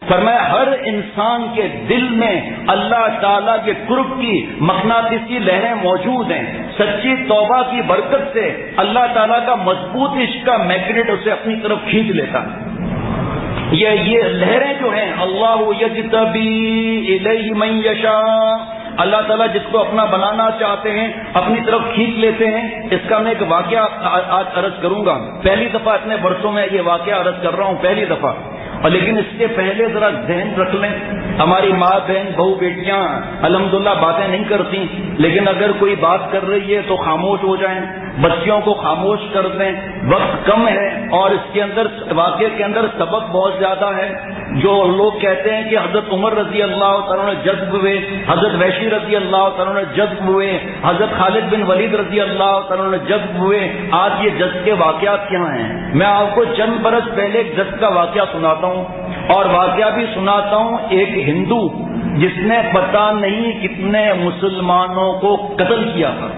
فرمایا ہر انسان کے دل میں اللہ تعالیٰ کے قرب کی مقناطیسی لہریں موجود ہیں. سچی توبہ کی برکت سے اللہ تعالیٰ کا مضبوط عشق کا میگنیٹ اسے اپنی طرف کھینچ لیتا ہے. یہ لہریں جو ہیں اللہ یجتبی الیہ من یشاء، اللہ تعالیٰ جس کو اپنا بنانا چاہتے ہیں اپنی طرف کھینچ لیتے ہیں. اس کا میں ایک واقعہ آج عرض کروں گا. پہلی دفعہ اتنے برسوں میں یہ واقعہ عرض کر رہا ہوں، پہلی دفعہ. اور لیکن اس کے پہلے ذرا ذہن رکھ لیں، ہماری ماں بہن بہو بیٹیاں الحمدللہ باتیں نہیں کرتی، لیکن اگر کوئی بات کر رہی ہے تو خاموش ہو جائیں، بچیوں کو خاموش کر دیں. وقت کم ہے اور اس کے اندر واقعے کے اندر سبق بہت زیادہ ہے. جو لوگ کہتے ہیں کہ حضرت عمر رضی اللہ تعالیٰ نے جذب ہوئے، حضرت وحشی رضی اللہ تعالیٰ نے جذب ہوئے، حضرت خالد بن ولید رضی اللہ تعالیٰ نے جذب ہوئے، آج یہ جذب کے واقعات کہاں ہیں؟ میں آپ کو چند برس پہلے ایک جذب کا واقعہ سناتا ہوں، اور واقعہ بھی سناتا ہوں ایک ہندو جس نے پتہ نہیں کتنے مسلمانوں کو قتل کیا تھا.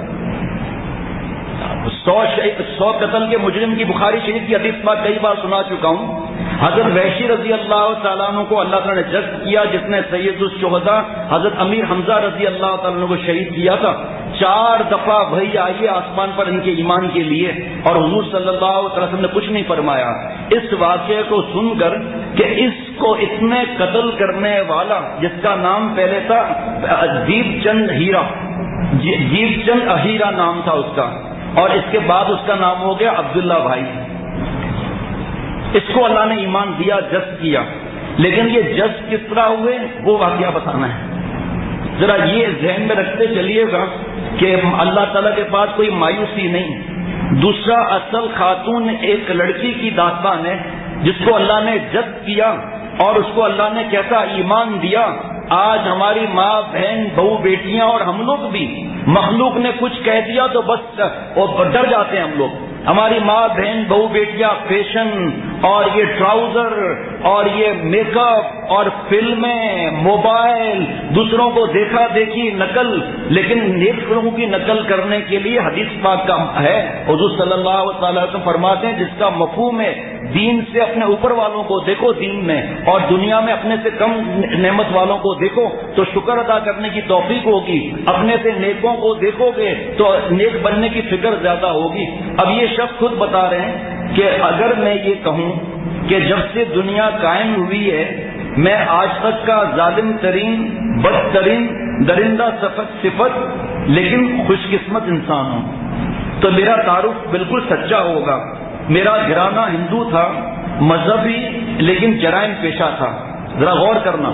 100 قتل کے مجرم کی بخاری شریف کی حدیث میں کئی بار سنا چکا ہوں. حضرت وحشی رضی اللہ تعالیٰ عنہ کو اللہ تعالیٰ نے جذب کیا، جس نے سید الشہداء حضرت امیر حمزہ رضی اللہ تعالیٰ عنہ کو شہید کیا تھا. 4 دفعہ وحی آئی آسمان پر ان کے ایمان کے لیے، اور حضور صلی اللہ علیہ وسلم نے کچھ نہیں فرمایا. اس واقعے کو سن کر کہ اس کو اتنے قتل کرنے والا، جس کا نام پہلے تھا دیپ چند ہیرا، دیپ چند اہیرا نام تھا اس کا، اور اس کے بعد اس کا نام ہو گیا عبداللہ بھائی. اس کو اللہ نے ایمان دیا، جذب کیا. لیکن یہ جذب کس طرح ہوئے وہ واقعہ بتانا ہے. ذرا یہ ذہن میں رکھتے چلیے گا کہ اللہ تعالیٰ کے پاس کوئی مایوسی نہیں. دوسرا، اصل خاتون ایک لڑکی کی داستان ہے جس کو اللہ نے جذب کیا اور اس کو اللہ نے کیسا ایمان دیا. آج ہماری ماں بہن بہو بیٹیاں اور ہم لوگ بھی، مخلوق نے کچھ کہہ دیا تو بس ڈر جاتے ہیں ہم لوگ. ہماری ماں بہن بہو بیٹیاں فیشن اور یہ ٹراؤزر اور یہ میک اپ اور فلمیں، موبائل، دوسروں کو دیکھا دیکھی نقل، لیکن نیک لوگوں کی نقل کرنے کے لیے حدیث پاک کا ہے. حضور صلی اللہ علیہ وسلم فرماتے ہیں جس کا مفہوم ہے دین سے اپنے اوپر والوں کو دیکھو دین میں، اور دنیا میں اپنے سے کم نعمت والوں کو دیکھو تو شکر ادا کرنے کی توفیق ہوگی. اپنے سے نیکوں کو دیکھو گے تو نیک بننے کی فکر زیادہ ہوگی. اب یہ شخص خود بتا رہے ہیں کہ اگر میں یہ کہوں کہ جب سے دنیا قائم ہوئی ہے میں آج تک کا ظالم ترین، بدترین، درندہ صفت لیکن خوش قسمت انسان ہوں، تو میرا تعارف بالکل سچا ہوگا. میرا گھرانہ ہندو تھا، مذہبی لیکن جرائم پیشہ تھا. ذرا غور کرنا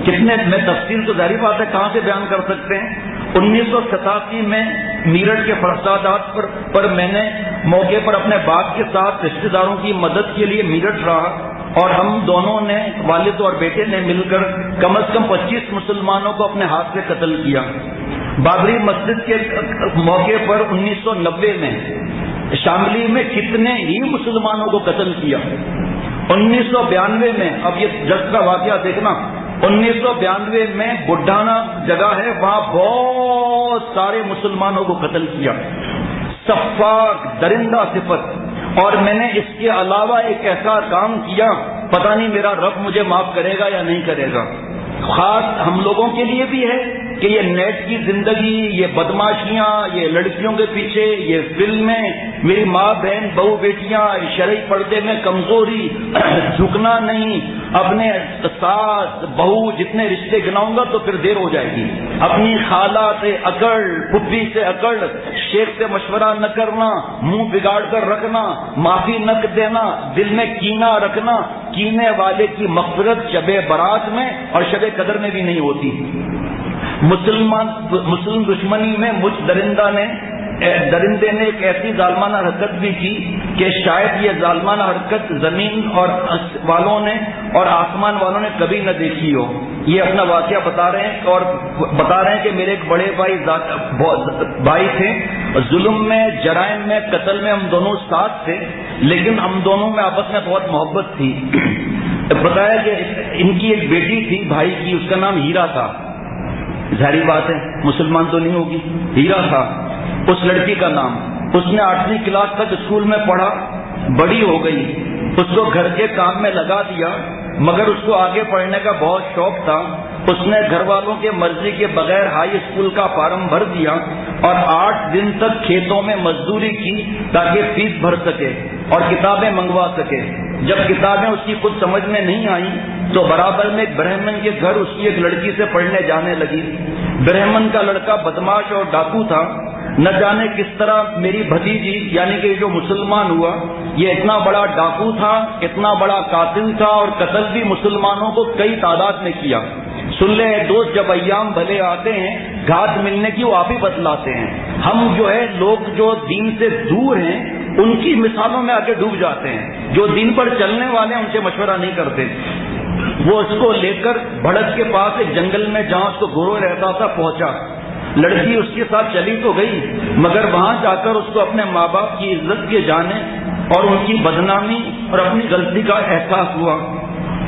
کتنے، میں تفصیل تو ظاہری بات ہے کہاں سے بیان کر سکتے ہیں. 1987 میں میرٹھ کے فسادات پر میں نے موقع پر اپنے باپ کے ساتھ رشتہ داروں کی مدد کے لیے میرٹھ رہا، اور ہم دونوں نے، والد اور بیٹے نے مل کر کم از کم 25 مسلمانوں کو اپنے ہاتھ سے قتل کیا. بابری مسجد کے موقع پر 1990 میں شاملی میں کتنے ہی مسلمانوں کو قتل کیا. 1992 میں، اب یہ جذب کا واقعہ دیکھنا، 1992 میں بڈھانا جگہ ہے، وہاں بہت سارے مسلمانوں کو قتل کیا. صفاق، درندہ صفت. اور میں نے اس کے علاوہ ایک ایسا کام کیا، پتہ نہیں میرا رب مجھے معاف کرے گا یا نہیں کرے گا. خاص ہم لوگوں کے لیے بھی ہے کہ یہ نیٹ کی زندگی، یہ بدماشیاں، یہ لڑکیوں کے پیچھے، یہ فلمیں، میری ماں بہن بہو بیٹیاں، شرعی پردے میں کمزوری، جھکنا نہیں. اپنے ساس بہو جتنے رشتے گناؤں گا تو پھر دیر ہو جائے گی. اپنی خالہ سے اکڑ، پھپھی سے اکڑ، شیخ سے مشورہ نہ کرنا، منہ بگاڑ کر رکھنا، معافی نہ دینا، دل میں کینہ رکھنا. کینے والے کی مغفرت شب برات میں اور شب قدر میں بھی نہیں ہوتی. مسلم دشمنی میں مجھ درندے نے ایک ایسی ظالمانہ حرکت بھی کی کہ شاید یہ ظالمانہ حرکت زمین اور والوں نے اور آسمان والوں نے کبھی نہ دیکھی ہو. یہ اپنا واقعہ بتا رہے ہیں، اور بتا رہے ہیں کہ میرے ایک بڑے بھائی تھے، ظلم میں، جرائم میں، قتل میں ہم دونوں ساتھ تھے، لیکن ہم دونوں میں آپس میں بہت محبت تھی. بتایا کہ ان کی ایک بیٹی تھی بھائی کی، اس کا نام ہیرا تھا. ظاہری بات ہے مسلمان تو نہیں ہوگی، ہیرا تھا اس لڑکی کا نام. اس نے 8ویں کلاس تک اسکول میں پڑھا، بڑی ہو گئی، اس کو گھر کے کام میں لگا دیا. مگر اس کو آگے پڑھنے کا بہت شوق تھا. اس نے گھر والوں کے مرضی کے بغیر ہائی اسکول کا فارم بھر دیا اور 8 دن تک کھیتوں میں مزدوری کی تاکہ فیس بھر سکے اور کتابیں منگوا سکے. جب کتابیں اس کی خود سمجھ میں نہیں آئیں تو برابر میں ایک برہمن کے گھر اس کی ایک لڑکی سے پڑھنے جانے لگی. برہمن کا لڑکا بدماش اور ڈاکو تھا. نہ جانے کس طرح میری بھتیجی یعنی کہ جو مسلمان ہوا یہ اتنا بڑا ڈاکو تھا, اتنا بڑا قاتل تھا, اور قتل بھی مسلمانوں کو کئی تعداد میں کیا. سن لے دوست, جب ایام بھلے آتے ہیں گھاٹ ملنے کی وہ آپ ہی بتلاتے ہیں. ہم جو ہے لوگ جو دین سے دور ہیں ان کی مثالوں میں آ کے ڈوب جاتے ہیں. جو دین پر چلنے والے ہیں ان سے مشورہ نہیں کرتے. وہ اس کو لے کر بھڑک کے پاس ایک جنگل میں جہاں اس کو گروہ رہتا تھا پہنچا. لڑکی اس کے ساتھ چلی تو گئی مگر وہاں جا کر اس کو اپنے ماں باپ کی عزت کے جانے اور ان کی بدنامی اور اپنی غلطی کا احساس ہوا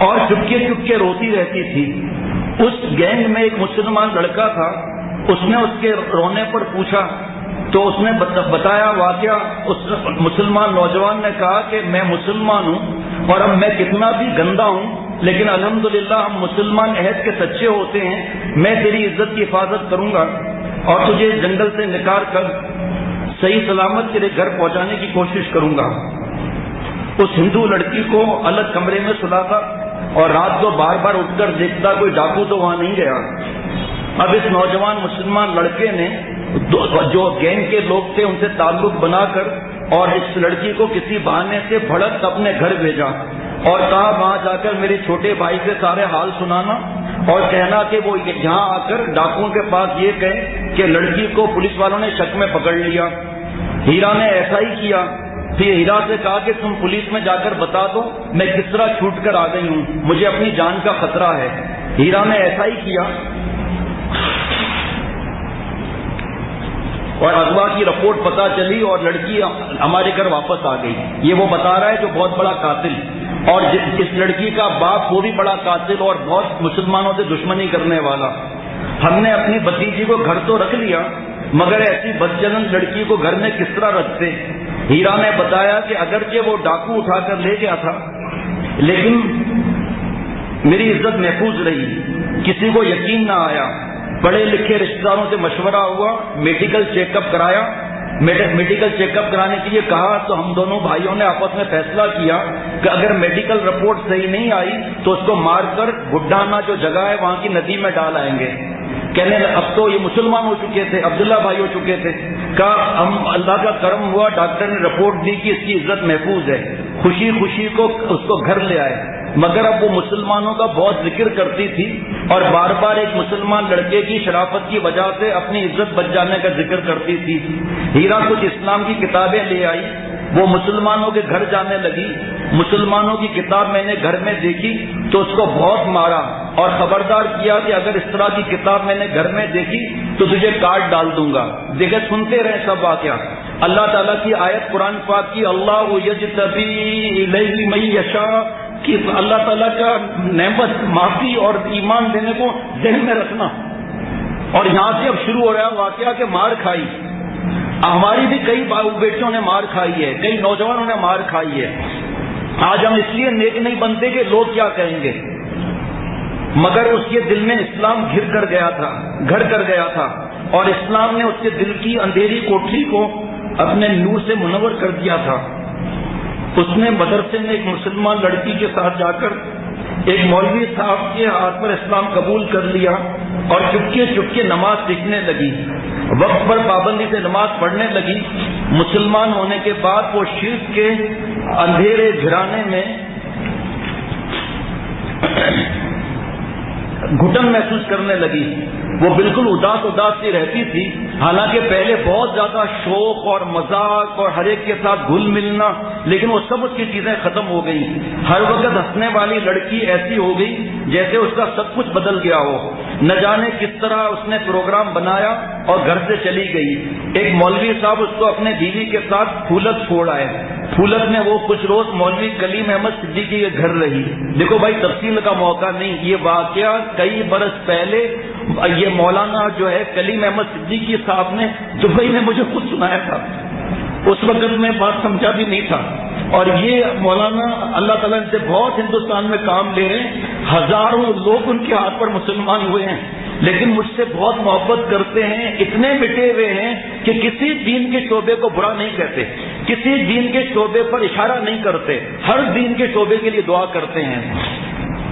اور چپکے چپکے روتی رہتی تھی. اس گینگ میں ایک مسلمان لڑکا تھا. اس نے اس کے رونے پر پوچھا تو اس نے بتایا واقعہ. اس مسلمان نوجوان نے کہا کہ میں مسلمان ہوں اور اب میں کتنا بھی گندا ہوں لیکن الحمدللہ ہم مسلمان عہد کے سچے ہوتے ہیں. میں تیری عزت کی حفاظت کروں گا اور تجھے جنگل سے نکال کر صحیح سلامت تیرے گھر پہنچانے کی کوشش کروں گا. اس ہندو لڑکی کو الگ کمرے میں سلاتا اور رات کو بار بار اٹھ کر دیکھتا کوئی ڈاکو تو وہاں نہیں گیا. اب اس نوجوان مسلمان لڑکے نے جو گینگ کے لوگ تھے ان سے تعلق بنا کر اور اس لڑکی کو کسی بہانے سے بھڑک اپنے گھر بھیجا اور کہا وہاں جا کر میرے چھوٹے بھائی سے سارے حال سنانا اور کہنا کہ وہ یہاں آ کر ڈاکوؤں کے پاس یہ کہے کہ لڑکی کو پولیس والوں نے شک میں پکڑ لیا. ہیرا نے ایسا ہی کیا. پھر ہیرا سے کہا کہ تم پولیس میں جا کر بتا دو میں کس طرح چھوٹ کر آ گئی ہوں, مجھے اپنی جان کا خطرہ ہے. ہیرا نے ایسا ہی کیا اور اغوا کی رپورٹ پتہ چلی اور لڑکی ہمارے گھر واپس آ گئی. یہ وہ بتا رہا ہے جو بہت بڑا قاتل, اور اس لڑکی کا باپ وہ بھی بڑا قاتل اور بہت مسلمانوں سے دشمنی کرنے والا. ہم نے اپنی بھتیجی کو گھر تو رکھ لیا مگر ایسی بدچلن لڑکی کو گھر میں کس طرح رکھتے. ہیرا نے بتایا کہ اگرچہ وہ ڈاکو اٹھا کر لے گیا تھا لیکن میری عزت محفوظ رہی. کسی کو یقین نہ آیا. پڑھے لکھے رشتے داروں سے مشورہ ہوا, میڈیکل چیک اپ کرایا. میڈیکل چیک اپ کرانے کے لیے کہا تو ہم دونوں بھائیوں نے آپس میں فیصلہ کیا کہ اگر میڈیکل رپورٹ صحیح نہیں آئی تو اس کو مار کر گڈانا جو جگہ ہے وہاں کی ندی میں ڈال آئیں گے. کہنے اب تو یہ مسلمان ہو چکے تھے, عبداللہ بھائی ہو چکے تھے. کہا ہم اللہ کا کرم ہوا ڈاکٹر نے رپورٹ دی کہ اس کی عزت محفوظ ہے. خوشی خوشی کو اس کو گھر لے آئے مگر اب وہ مسلمانوں کا بہت ذکر کرتی تھی اور بار بار ایک مسلمان لڑکے کی شرافت کی وجہ سے اپنی عزت بچ جانے کا ذکر کرتی تھی. ہیرا کچھ اسلام کی کتابیں لے آئی, وہ مسلمانوں کے گھر جانے لگی. مسلمانوں کی کتاب میں نے گھر میں دیکھی تو اس کو بہت مارا اور خبردار کیا کہ اگر اس طرح کی کتاب میں نے گھر میں دیکھی تو تجھے کاٹ ڈال دوں گا. دیکھے سنتے رہے سب واقعہ. اللہ تعالیٰ کی آیت قرآن پاک کی اللہ یجتبی الیہ من یشاء کہ اللہ تعالیٰ کا نعمت معافی اور ایمان دینے کو ذہن میں رکھنا. اور یہاں سے اب شروع ہو رہا ہے واقعہ کہ مار کھائی. ہماری بھی کئی بیٹیوں نے مار کھائی ہے, کئی نوجوانوں نے مار کھائی ہے. آج ہم اس لیے نیک نہیں بنتے کہ لوگ کیا کہیں گے, مگر اس کے دل میں اسلام گھر کر گیا تھا اور اسلام نے اس کے دل کی اندھیری کوٹھی کو اپنے نور سے منور کر دیا تھا. اس نے مدرسے میں ایک مسلمان لڑکی کے ساتھ جا کر ایک مولوی صاحب کے ہاتھ پر اسلام قبول کر لیا اور چپکے چپکے نماز سیکھنے لگی. وقت پر پابندی سے نماز پڑھنے لگی. مسلمان ہونے کے بعد وہ شرک کے اندھیرے گھرانے میں گھٹن محسوس کرنے لگی. وہ بالکل اداس سی رہتی تھی, حالانکہ پہلے بہت زیادہ شوق اور مذاق اور ہر ایک کے ساتھ گھل ملنا, لیکن وہ سب اس کی چیزیں ختم ہو گئی. ہر وقت ہنسنے والی لڑکی ایسی ہو گئی جیسے اس کا سب کچھ بدل گیا ہو. نہ جانے کس طرح اس نے پروگرام بنایا اور گھر سے چلی گئی. ایک مولوی صاحب اس کو اپنے بیوی کے ساتھ پھولت چھوڑ آئے. پھولت میں وہ کچھ روز مولوی کلیم احمد صدیقی کے گھر رہی. دیکھو بھائی تفصیل کا موقع نہیں, یہ واقعہ کئی برس پہلے یہ مولانا جو ہے کلیم احمد صدیقی صاحب نے دبئی میں مجھے خود سنایا تھا. اس وقت میں بات سمجھا بھی نہیں تھا. اور یہ مولانا اللہ تعالیٰ سے بہت ہندوستان میں کام لے رہے ہیں، ہزاروں لوگ ان کے ہاتھ پر مسلمان ہوئے ہیں، لیکن مجھ سے بہت محبت کرتے ہیں، اتنے مٹے ہوئے ہیں کہ کسی دین کے شعبے کو برا نہیں کہتے، کسی دین کے شعبے پر اشارہ نہیں کرتے، ہر دین کے شعبے کے لیے دعا کرتے ہیں۔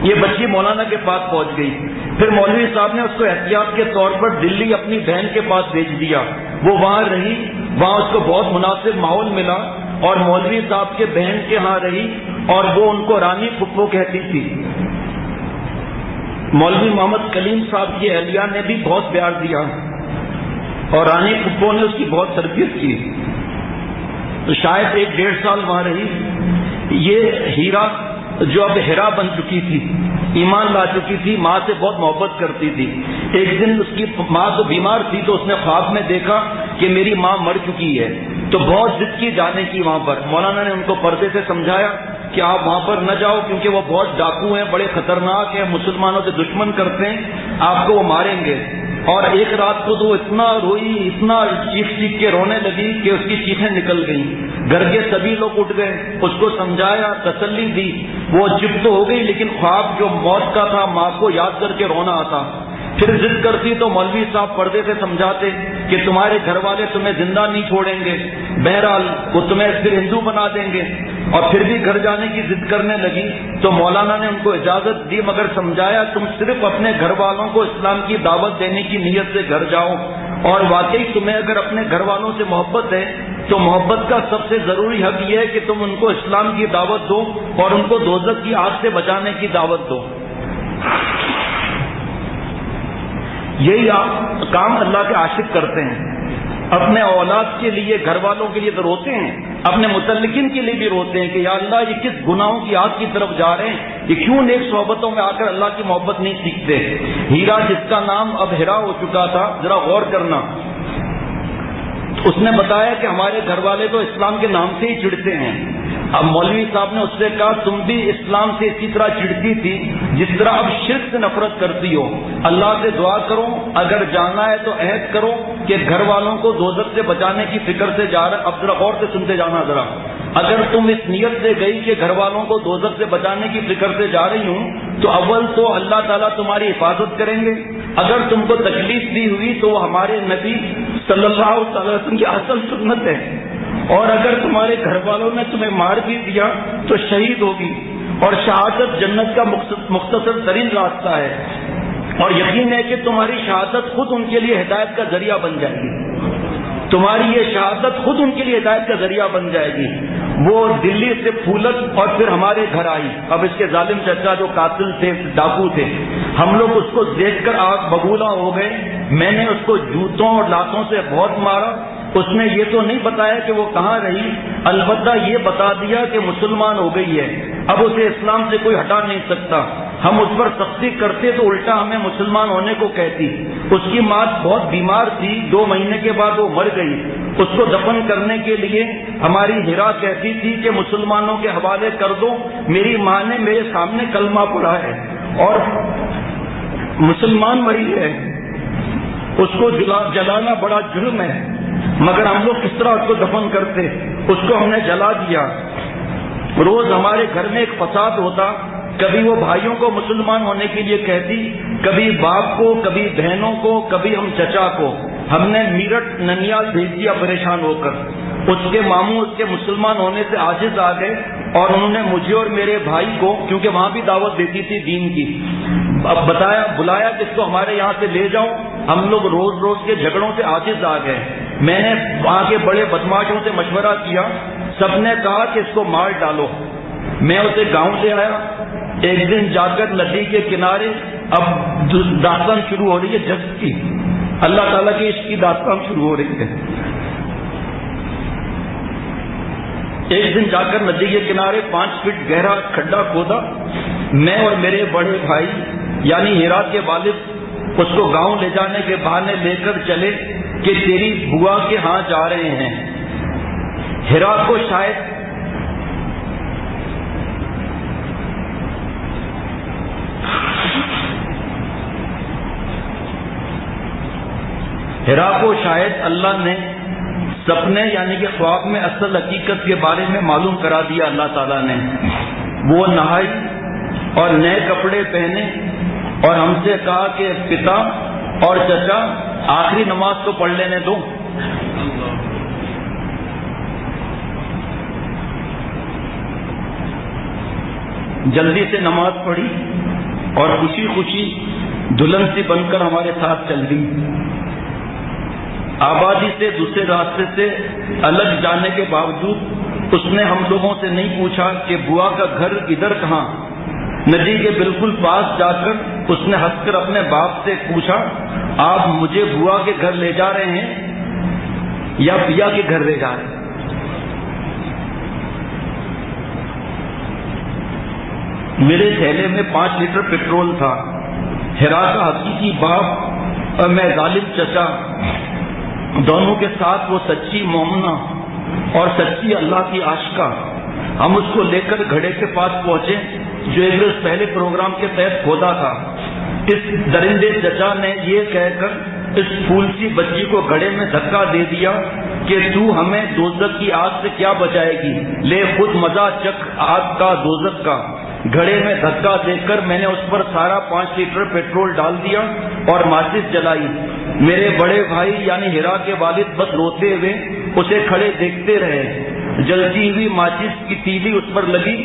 یہ بچی مولانا کے پاس پہنچ گئی، پھر مولوی صاحب نے اس کو احتیاط کے طور پر دلی اپنی بہن کے پاس بھیج دیا، وہ وہاں رہی، وہاں اس کو بہت مناسب ماحول ملا، اور مولوی صاحب کے بہن کے ہاں رہی، اور وہ ان کو رانی پھپھو کہتی تھی۔ مولوی محمد کلیم صاحب کی اہلیہ نے بھی بہت پیار دیا، اور رانی پھپھو نے اس کی بہت تربیت کی، تو شاید 1-1.5 سال وہاں رہی۔ یہ ہیرا جو اب ہیرا بن چکی تھی، ایمان لا چکی تھی، ماں سے بہت محبت کرتی تھی۔ ایک دن اس کی ماں تو بیمار تھی، تو اس نے خواب میں دیکھا کہ میری ماں مر چکی ہے، تو بہت ضد کی جانے کی وہاں پر۔ مولانا نے ان کو پردے سے سمجھایا کہ آپ وہاں پر نہ جاؤ، کیونکہ وہ بہت ڈاکو ہیں، بڑے خطرناک ہیں، مسلمانوں سے دشمن کرتے ہیں، آپ کو وہ ماریں گے۔ اور ایک رات کو تو اتنا روئی، اتنا چیخ چیخ کے رونے لگی کہ اس کی چیخیں نکل گئیں۔ گھر کے سبھی لوگ اٹھ گئے، اس کو سمجھایا، تسلی دی، وہ چپ تو ہو گئی، لیکن خواب جو موت کا تھا ماں کو یاد کر کے رونا آتا۔ پھر ضد کرتی تو مولوی صاحب پردے سے سمجھاتے کہ تمہارے گھر والے تمہیں زندہ نہیں چھوڑیں گے، بہرحال وہ تمہیں پھر ہندو بنا دیں گے۔ اور پھر بھی گھر جانے کی ضد کرنے لگی، تو مولانا نے ان کو اجازت دی، مگر سمجھایا تم صرف اپنے گھر والوں کو اسلام کی دعوت دینے کی نیت سے گھر جاؤ، اور واقعی تمہیں اگر اپنے گھر والوں سے محبت ہے تو محبت کا سب سے ضروری حق یہ ہے کہ تم ان کو اسلام کی دعوت دو اور ان کو دوزخ کی آگ سے بچانے کی دعوت دو۔ یہی کام اللہ کے عاشق کرتے ہیں، اپنے اولاد کے لیے، گھر والوں کے لیے تو روتے ہیں، اپنے متعلقین کے لیے بھی روتے ہیں کہ یا اللہ یہ کس گناہوں کی آگ کی طرف جا رہے ہیں، یہ کیوں نیک صحبتوں میں آ کر اللہ کی محبت نہیں سیکھتے۔ ہیرا جس کا نام اب ہیرا ہو چکا تھا، ذرا غور کرنا، اس نے بتایا کہ ہمارے گھر والے تو اسلام کے نام سے ہی چڑھتے ہیں۔ اب مولوی صاحب نے اس سے کہا تم بھی اسلام سے اسی طرح چڑھتی تھی جس طرح اب شرک سے نفرت کرتی ہو، اللہ سے دعا کرو، اگر جانا ہے تو عہد کرو کہ گھر والوں کو دوزخ سے بچانے کی فکر سے جا رہا۔ اب ذرا غور سے سنتے جانا، ذرا اگر تم اس نیت سے گئی کہ گھر والوں کو دوزخ سے بچانے کی فکر سے جا رہی ہوں تو اول تو اللہ تعالیٰ تمہاری حفاظت کریں گے، اگر تم کو تکلیف دی ہوئی تو وہ ہمارے نبی صلی اللہ علیہ وسلم کی اصل سنت ہے، اور اگر تمہارے گھر والوں نے تمہیں مار بھی دیا تو شہید ہوگی، اور شہادت جنت کا مختصر ترین راستہ ہے، اور یقین ہے کہ تمہاری شہادت خود ان کے لیے ہدایت کا ذریعہ بن جائے گی، تمہاری یہ شہادت خود ان کے لیے ہدایت کا ذریعہ بن جائے گی۔ وہ دلی سے پھولت اور پھر ہمارے گھر آئی، اب اس کے ظالم چچا جو قاتل تھے، ڈاکو تھے، ہم لوگ اس کو دیکھ کر آگ ببولا ہو گئے، میں نے اس کو جوتوں اور لاتوں سے بہت مارا، اس نے یہ تو نہیں بتایا کہ وہ کہاں رہی، البتہ یہ بتا دیا کہ مسلمان ہو گئی ہے، اب اسے اسلام سے کوئی ہٹا نہیں سکتا۔ ہم اس پر سختی کرتے تو الٹا ہمیں مسلمان ہونے کو کہتی۔ اس کی ماں بہت بیمار تھی، 2 مہینے کے بعد وہ مر گئی، اس کو دفن کرنے کے لیے ہماری ہیرا کہتی تھی کہ مسلمانوں کے حوالے کر دو، میری ماں نے میرے سامنے کلمہ پڑھا ہے اور مسلمان مری ہے، اس کو جلانا بڑا جرم ہے، مگر ہم لوگ کس طرح اس کو دفن کرتے، اس کو ہم نے جلا دیا۔ روز ہمارے گھر میں ایک فساد ہوتا، کبھی وہ بھائیوں کو مسلمان ہونے کے لیے کہتی، کبھی باپ کو، کبھی بہنوں کو، کبھی ہم چچا کو۔ ہم نے میرٹھ ننیال بھیج دیا پریشان ہو کر، اس کے ماموں اس کے مسلمان ہونے سے عاجز آ گئے، اور انہوں نے مجھے اور میرے بھائی کو، کیونکہ وہاں بھی دعوت دیتی تھی دین کی، اب بلایا کہ اس کو ہمارے یہاں سے لے جاؤ۔ ہم لوگ روز روز کے جھگڑوں سے عاجز آ گئے، میں نے وہاں کے بڑے بدماشوں سے مشورہ کیا، سب نے کہا کہ اس کو مار ڈالو۔ میں اسے گاؤں لے آیا، ایک دن جا کر ندی کے کنارے، اب داستان شروع ہو رہی ہے جذب کی، اللہ تعالیٰ کی عشق کی داستان شروع ہو رہی ہے۔ ایک دن جا کر ندی کے کنارے 5 فٹ گہرا کھڈا کھودا، میں اور میرے بڑے بھائی یعنی ہیرا کے والد اس کو گاؤں لے جانے کے بہانے لے کر چلے کہ تیری بوا کے ہاں جا رہے ہیں۔ ہیرا کو شاید اللہ نے سپنے یعنی کہ خواب میں اصل حقیقت کے بارے میں معلوم کرا دیا اللہ تعالیٰ نے. وہ نہائی اور نئے کپڑے پہنے اور ہم سے کہا کہ پتا اور چچا آخری نماز تو پڑھ لینے دو. جلدی سے نماز پڑھی اور خوشی خوشی دلہن سی بن کر ہمارے ساتھ چل گئی. آبادی سے دوسرے راستے سے الگ جانے کے باوجود اس نے ہم لوگوں سے نہیں پوچھا کہ بوا کا گھر ادھر کہاں. ندی کے بالکل پاس جا کر اس نے ہنس کر اپنے باپ سے پوچھا آپ مجھے بوا کے گھر لے جا رہے ہیں یا پیا کے گھر لے جا رہے ہیں؟ میرے تھیلے میں 5 لیٹر پیٹرول تھا. ہرا کا حقیقی باپ اور میں ظالم چچا دونوں کے ساتھ وہ سچی مومنہ اور سچی اللہ کی عاشقہ. ہم اس کو لے کر گھڑے کے پاس پہنچے جو ایک روز پہلے پروگرام کے تحت کھودا تھا. اس درندے چچا نے یہ کہہ کر اس پھول سی بچی کو گھڑے میں دھکا دے دیا کہ تو ہمیں دوزخ کی آگ سے کیا بچائے گی، لے خود مزہ چکھ آگ کا دوزخ کا. گھڑے میں دھکا دے کر میں نے اس پر سارا 5 لیٹر پیٹرول ڈال دیا اور ماچس جلائی. میرے بڑے بھائی یعنی ہرا کے والد بس روتے ہوئے اسے کھڑے دیکھتے رہے. جلتی ہوئی ماچس کی تیلی اس پر لگی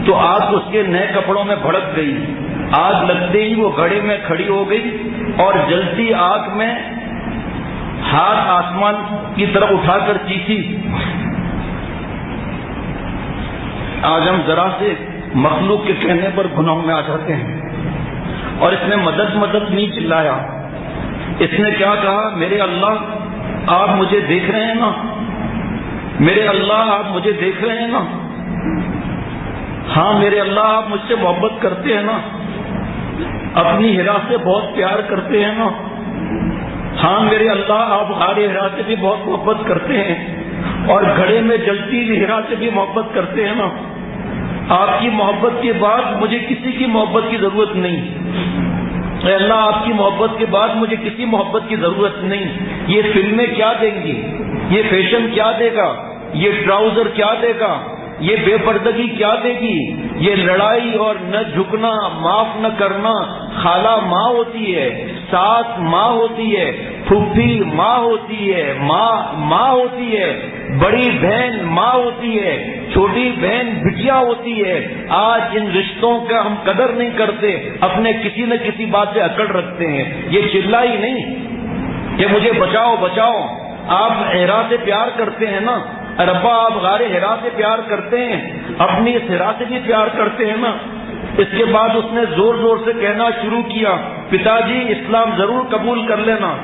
تو آگ اس کے نئے کپڑوں میں بھڑک گئی. آگ لگتے ہی وہ گھڑے میں کھڑی ہو گئی اور جلتی آگ میں ہاتھ آسمان کی طرف اٹھا کر چیخی. آج ہم ذرا سے مخلوق کے کہنے پر گناہوں میں آ جاتے ہیں. اور اس نے مدد مدد نہیں چلایا. اس نے کیا کہا، میرے اللہ آپ مجھے دیکھ رہے ہیں نا، میرے اللہ آپ مجھے دیکھ رہے ہیں نا، ہاں میرے اللہ آپ مجھ سے محبت کرتے ہیں نا، اپنی ہرا سے بہت پیار کرتے ہیں نا، ہاں میرے اللہ آپ غار ہرا سے بھی بہت محبت کرتے ہیں اور گھڑے میں جلتی ہوئی ہرا سے بھی محبت کرتے ہیں نا. آپ کی محبت کے بعد مجھے کسی کی محبت کی ضرورت نہیں. اے اللہ آپ کی محبت کے بعد مجھے کسی محبت کی ضرورت نہیں. یہ فلمیں کیا دیں گی، یہ فیشن کیا دے گا، یہ ٹراؤزر کیا دے گا، یہ بے پردگی کیا دے گی، یہ لڑائی اور نہ جھکنا، معاف نہ کرنا. خالہ ماں ہوتی ہے، ساس ماں ہوتی ہے، پھوپھی ماں ہوتی ہے، ماں ہوتی ہے، بڑی بہن ماں ہوتی ہے، چھوٹی بہن بٹیا ہوتی ہے. آج ان رشتوں کا ہم قدر نہیں کرتے، اپنے کسی نہ کسی بات سے اکڑ رکھتے ہیں. یہ چلائی نہیں کہ مجھے بچاؤ بچاؤ. آپ ہرا سے پیار کرتے ہیں نا، ربا آپ غار ہرا سے پیار کرتے ہیں، اپنی اس ہرا سے بھی پیار کرتے ہیں نا. اس کے بعد اس نے زور زور سے کہنا شروع کیا، پتا جی اسلام ضرور قبول کر لینا،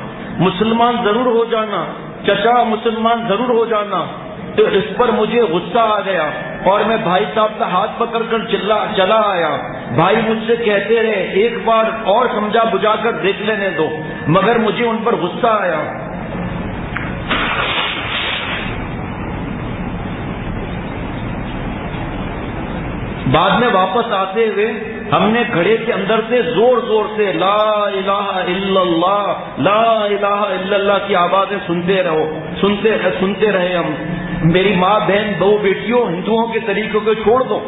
مسلمان ضرور ہو جانا، چچا مسلمان ضرور ہو جانا. تو اس پر مجھے غصہ آ گیا اور میں بھائی صاحب کا ہاتھ پکڑ کر چلا آیا. بھائی مجھ سے کہتے رہے ایک بار اور سمجھا بجھا کر دیکھ لینے دو، مگر مجھے ان پر غصہ آیا. بعد میں واپس آتے ہوئے ہم نے گھڑے کے اندر سے زور زور سے لا الہ الا اللہ لا الہ الا اللہ کی آوازیں سنتے رہے. ہم میری ماں بہن دو بیٹیوں ہندوؤں کے طریقوں کو چھوڑ دو،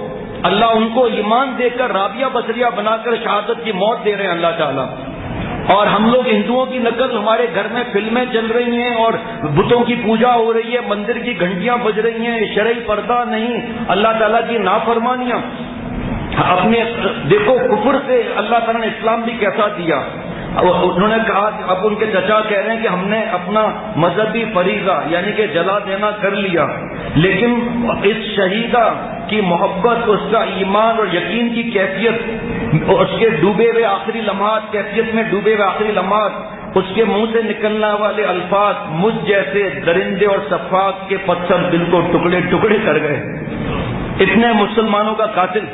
اللہ ان کو ایمان دے کر رابعہ بصریہ بنا کر شہادت کی موت دے رہے ہیں اللہ تعالیٰ. اور ہم لوگ ہندوؤں کی نقل، ہمارے گھر میں فلمیں چل رہی ہیں اور بتوں کی پوجا ہو رہی ہے، مندر کی گھنٹیاں بج رہی ہیں، شرعی پردہ نہیں، اللہ تعالیٰ کی نافرمانیاں. اپنے دیکھو کفر سے اللہ تعالیٰ نے اسلام بھی کیسا دیا. انہوں نے کہا، اب ان کے چچا کہہ رہے ہیں کہ ہم نے اپنا مذہبی فریضہ یعنی کہ جلا دینا کر لیا، لیکن اس شہیدہ کی محبت، اس کا ایمان اور یقین کی کیفیت، اس کے ڈوبے ہوئے آخری لمحات، کیفیت میں ڈوبے ہوئے آخری لمحات، اس کے منہ سے نکلنے والے الفاظ مجھ جیسے درندے اور صفاق کے پتھر دل کو ٹکڑے ٹکڑے کر گئے. اتنے مسلمانوں کا قاتل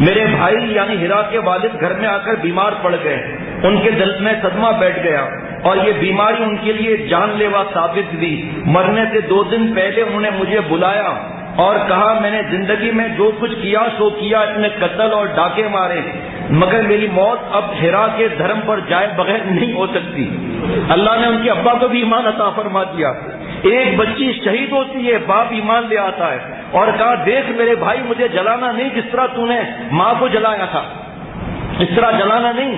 میرے بھائی یعنی ہرا کے والد گھر میں آ کر بیمار پڑ گئے. ان کے دل میں صدمہ بیٹھ گیا اور یہ بیماری ان کے لیے جان لیوا ثابت ہوئی. مرنے سے 2 دن پہلے انہوں نے مجھے بلایا اور کہا میں نے زندگی میں جو کچھ کیا سو کیا، اتنے قتل اور ڈاکے مارے، مگر میری موت اب ہرا کے دھرم پر جائے بغیر نہیں ہو سکتی. اللہ نے ان کے ابا کو بھی ایمان عطا فرما دیا. ایک بچی شہید ہوتی ہے، باپ ایمان لے آتا ہے اور کہا دیکھ میرے بھائی مجھے جلانا نہیں جس طرح تو نے ماں کو جلایا تھا، اس طرح جلانا نہیں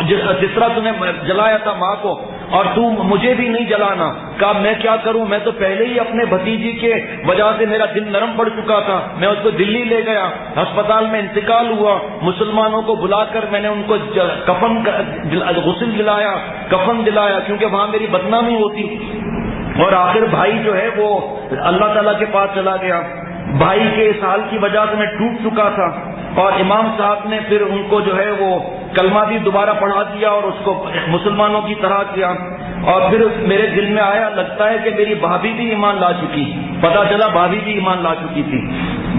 جس طرح تو نے جلایا تھا ماں کو، اور تو مجھے بھی نہیں جلانا۔ کہا میں کیا کروں، میں تو پہلے ہی اپنے بھتیجی کے وجہ سے میرا دل نرم پڑ چکا تھا، میں اس کو دلی لے گیا، ہسپتال میں انتقال ہوا، مسلمانوں کو بلا کر میں نے ان کو غسل دلایا، کفن دلایا، کیونکہ وہاں میری بدنامی ہوتی، اور آخر بھائی جو ہے وہ اللہ تعالیٰ کے پاس چلا گیا۔ بھائی کے اس حال کی وجہ سے میں ٹوٹ چکا تھا، اور امام صاحب نے پھر ان کو جو ہے وہ کلمہ بھی دوبارہ پڑھا دیا اور اس کو مسلمانوں کی طرح کیا، اور پھر میرے دل میں آیا لگتا ہے کہ میری بھابھی بھی ایمان لا چکی، پتا چلا بھابھی بھی ایمان لا چکی تھی۔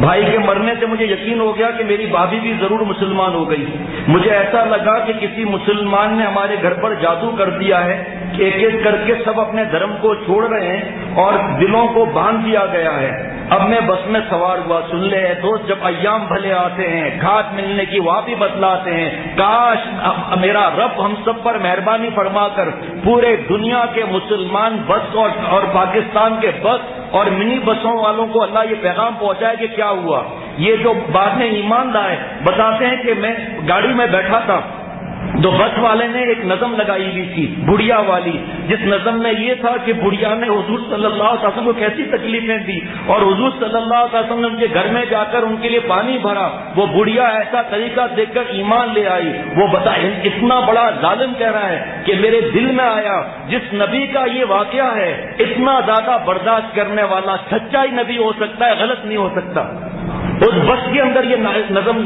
بھائی کے مرنے سے مجھے یقین ہو گیا کہ میری بھابھی بھی ضرور مسلمان ہو گئی۔ مجھے ایسا لگا کہ کسی مسلمان نے ہمارے گھر پر جادو کر دیا ہے، ایک ایک کر کے سب اپنے دھرم کو چھوڑ رہے ہیں اور دلوں کو باندھ دیا گیا ہے۔ اب میں بس میں سوار ہوا، سن لے دوست، جب ایام بھلے آتے ہیں، گھاٹ ملنے کی واہ بھی بتلاتے ہیں، کاش میرا رب ہم سب پر مہربانی فرما کر پورے دنیا کے مسلمان بس اور پاکستان کے بس اور منی بسوں والوں کو اللہ یہ پیغام پہنچائے کہ کیا ہوا۔ یہ جو بعد میں ایمان لائے بتاتے ہیں کہ میں گاڑی میں بیٹھا تھا تو بس والے نے ایک نظم لگائی ہوئی تھی بڑھیا والی، جس نظم میں یہ تھا کہ بڑھیا نے حضور صلی اللہ علیہ وسلم کو کیسی تکلیفیں دی، اور حضور صلی اللہ علیہ وسلم نے ان کے گھر میں جا کر ان کے لیے پانی بھرا، وہ بڑھیا ایسا طریقہ دیکھ کر ایمان لے آئی۔ وہ اتنا بڑا ظالم کہہ رہا ہے کہ میرے دل میں آیا جس نبی کا یہ واقعہ ہے اتنا زیادہ برداشت کرنے والا سچا ہی نبی ہو سکتا ہے، غلط نہیں ہو سکتا۔ اس بس کے اندر یہ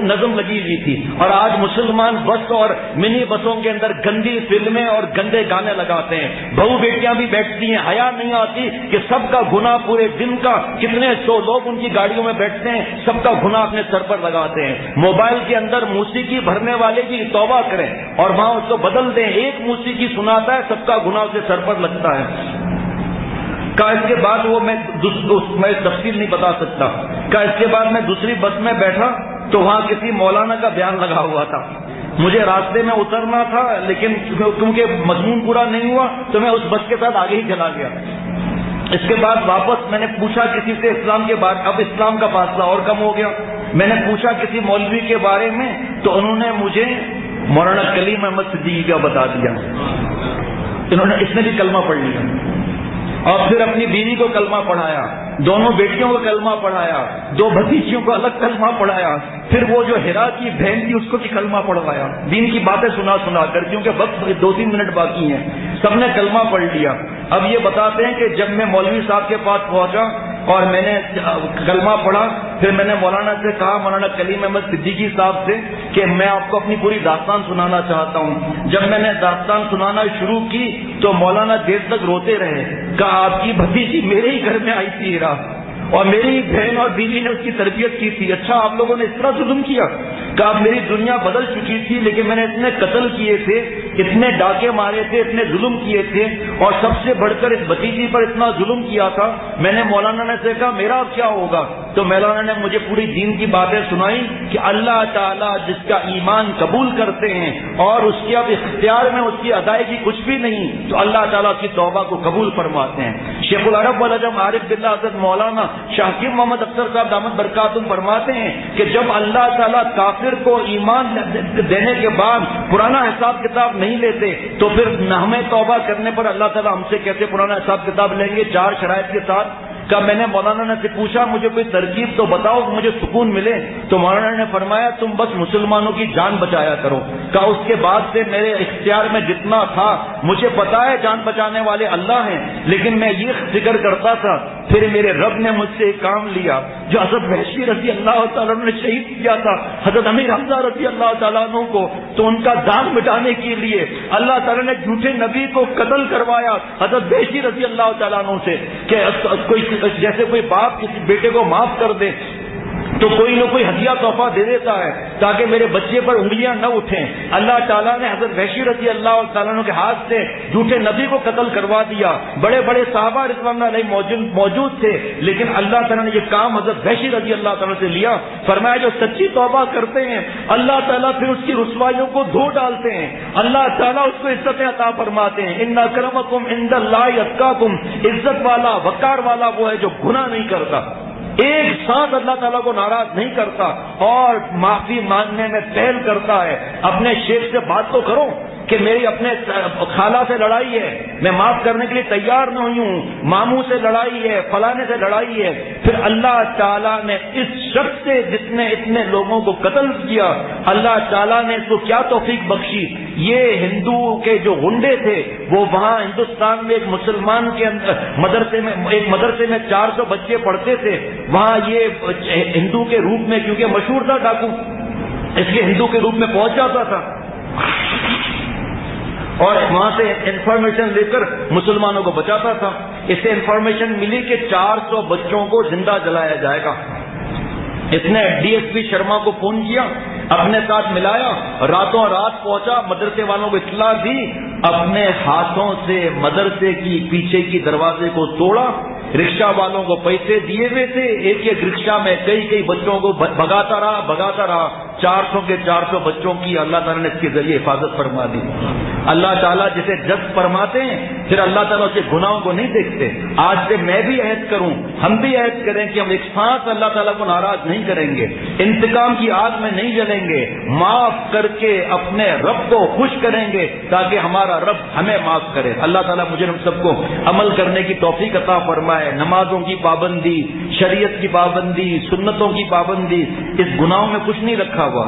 نظم لگی ہوئی تھی، اور آج مسلمان بس اور منی بسوں کے اندر گندی فلمیں اور گندے گانے لگاتے ہیں، بہو بیٹیاں بھی بیٹھتی ہیں، حیا نہیں آتی کہ سب کا گناہ پورے دن کا کتنے سو لوگ ان کی گاڑیوں میں بیٹھتے ہیں، سب کا گناہ اپنے سر پر لگاتے ہیں۔ موبائل کے اندر موسیقی بھرنے والے بھی توبہ کریں اور وہاں اس کو بدل دیں، ایک موسیقی سناتا ہے سب کا گناہ اسے سر پر لگتا ہے۔ کہا اس کے بعد وہ میں تفصیل نہیں بتا سکتا، کہا اس کے بعد میں دوسری بس میں بیٹھا تو وہاں کسی مولانا کا بیان لگا ہوا تھا، مجھے راستے میں اترنا تھا لیکن کیونکہ مضمون پورا نہیں ہوا تو میں اس بس کے ساتھ آگے ہی چلا گیا۔ اس کے بعد واپس میں نے پوچھا کسی سے اسلام کے بارے، اب اسلام کا فاصلہ اور کم ہو گیا، میں نے پوچھا کسی مولوی کے بارے میں تو انہوں نے مجھے مولانا کلیم احمد صدیقی کا بتا دیا، اس نے بھی کلمہ پڑھ لیا، اور پھر اپنی بیوی کو کلمہ پڑھایا، دونوں بیٹیوں کو کلمہ پڑھایا، دو بھتیجیوں کو الگ کلمہ پڑھایا، پھر وہ جو ہیرا کی بہن تھی اس کو بھی کلمہ پڑھوایا، دین کی باتیں سنا کر، کیونکہ وقت 2-3 منٹ باقی ہیں، سب نے کلمہ پڑھ لیا۔ اب یہ بتاتے ہیں کہ جب میں مولوی صاحب کے پاس پہنچا اور میں نے کلمہ پڑھا، پھر میں نے مولانا سے کہا، مولانا کلیم احمد صدیقی صاحب سے، کہ میں آپ کو اپنی پوری داستان سنانا چاہتا ہوں۔ جب میں نے داستان سنانا شروع کی تو مولانا دیر تک روتے رہے، کہا آپ کی بھتیجی میرے ہی گھر میں آئی تھی ہیرا، اور میری بہن اور بیوی نے اس کی تربیت کی تھی، اچھا آپ لوگوں نے اس طرح ظلم کیا؟ کہا میری دنیا بدل چکی تھی لیکن میں نے اتنے قتل کیے تھے، اتنے ڈاکے مارے تھے، اتنے ظلم کیے تھے، اور سب سے بڑھ کر اس بھتیجی پر اتنا ظلم کیا تھا۔ میں نے مولانا سے کہا میرا اب کیا ہوگا؟ تو مولانا نے مجھے پوری دین کی باتیں سنائی کہ اللہ تعالیٰ جس کا ایمان قبول کرتے ہیں اور اس کے اب اختیار میں اس کی ادائیگی کچھ بھی نہیں تو اللہ تعالیٰ کی توبہ کو قبول فرماتے ہیں۔ شیخ العرب والعجم عارف باللہ حضرت مولانا شاہ حکیم محمد اختر صاحب دامت برکاتہم فرماتے ہیں کہ جب اللہ تعالیٰ کافر کو ایمان دینے کے بعد پرانا حساب کتاب نہیں لیتے تو پھر ہمیں توبہ کرنے پر اللہ تعالیٰ ہم سے کیسے پرانا حساب کتاب لیں گے؟ 4 شرائط کے ساتھ۔ کہ میں نے مولانا سے پوچھا مجھے کوئی ترکیب تو بتاؤ مجھے سکون ملے، تو مولانا نے فرمایا تم بس مسلمانوں کی جان بچایا کرو۔ کہا اس کے بعد سے میرے اختیار میں جتنا تھا، مجھے پتا ہے جان بچانے والے اللہ ہیں، لیکن میں یہ فکر کرتا تھا پھر میرے رب نے مجھ سے ایک کام لیا جو حضرت وحشی رضی اللہ تعالیٰ عنہ نے شہید کیا تھا حضرت امیر حمزہ رضی اللہ تعالیٰ عنہ کو، تو ان کا دان مٹانے کے لیے اللہ تعالیٰ نے جھوٹے نبی کو قتل کروایا حضرت وحشی رضی اللہ تعالیٰ عنہ سے، کہ کوئی جیسے کوئی باپ کسی بیٹے کو معاف کر دے تو کوئی نہ کوئی ہدیہ تحفہ دے دیتا ہے تاکہ میرے بچے پر انگلیاں نہ اٹھیں. اللہ تعالیٰ نے حضرت وحشی رضی اللہ تعالیٰ عنہ کے ہاتھ سے جھوٹے نبی کو قتل کروا دیا. بڑے بڑے صحابہ رضوان اللہ علیہ موجود تھے, لیکن اللہ تعالیٰ نے یہ کام حضرت وحشی رضی اللہ تعالیٰ سے لیا. فرمایا جو سچی توبہ کرتے ہیں اللہ تعالیٰ پھر اس کی رسوائیوں کو دھو ڈالتے ہیں, اللہ تعالیٰ اس کو عزت عطا فرماتے ہیں. ان اکرمکم عند اللہ اتقاکم, عزت والا وقار والا وہ ہے جو گناہ نہیں کرتا, ایک ساتھ اللہ تعالیٰ کو ناراض نہیں کرتا اور معافی مانگنے میں پہل کرتا ہے. اپنے شیخ سے بات تو کرو کہ میری اپنے خالہ سے لڑائی ہے, میں معاف کرنے کے لیے تیار نہ ہوئی ہوں, ماموں سے لڑائی ہے, فلانے سے لڑائی ہے. پھر اللہ تعالیٰ نے اس شخص سے جس نے اتنے لوگوں کو قتل کیا, اللہ تعالیٰ نے اس کو کیا توفیق بخشی. یہ ہندو کے جو غنڈے تھے وہ وہاں ہندوستان میں ایک مسلمان کے ایک مدرسے میں 400 بچے پڑھتے تھے, وہاں یہ ہندو کے روپ میں, کیونکہ مشہور تھا ڈاکو, اس لیے ہندو کے روپ میں پہنچ جاتا تھا اور وہاں سے انفارمیشن لے کر مسلمانوں کو بچاتا تھا. اس سے انفارمیشن ملی کہ 400 بچوں کو زندہ جلایا جائے گا. اس نے ڈی ایس پی شرما کو فون کیا, اپنے ساتھ ملایا, راتوں رات پہنچا, مدرسے والوں کو اطلاع دی, اپنے ہاتھوں سے مدرسے کی پیچھے کی دروازے کو توڑا, رکشہ والوں کو پیسے دیے ہوئے تھے, ایک ایک رکشہ میں کئی بچوں کو بھگاتا رہا. 400 کے 400 بچوں کی اللہ تعالیٰ نے اس کے ذریعے حفاظت فرما دی. اللہ تعالیٰ جسے جذب فرماتے ہیں پھر اللہ تعالیٰ اس کے گناہوں کو نہیں دیکھتے. آج سے میں بھی عہد کروں, ہم بھی عہد کریں کہ ہم ایک ساتھ اللہ تعالیٰ کو ناراض نہیں کریں گے, انتقام کی آگ میں نہیں جلیں گے, معاف کر کے اپنے رب کو خوش کریں گے تاکہ ہمارا رب ہمیں معاف کرے. اللہ تعالیٰ مجھے ہم سب کو عمل کرنے کی توفیق عطا فرمائے. نمازوں کی پابندی, شریعت کی پابندی, سنتوں کی پابندی, اس گناہوں میں کچھ نہیں رکھا ہوا.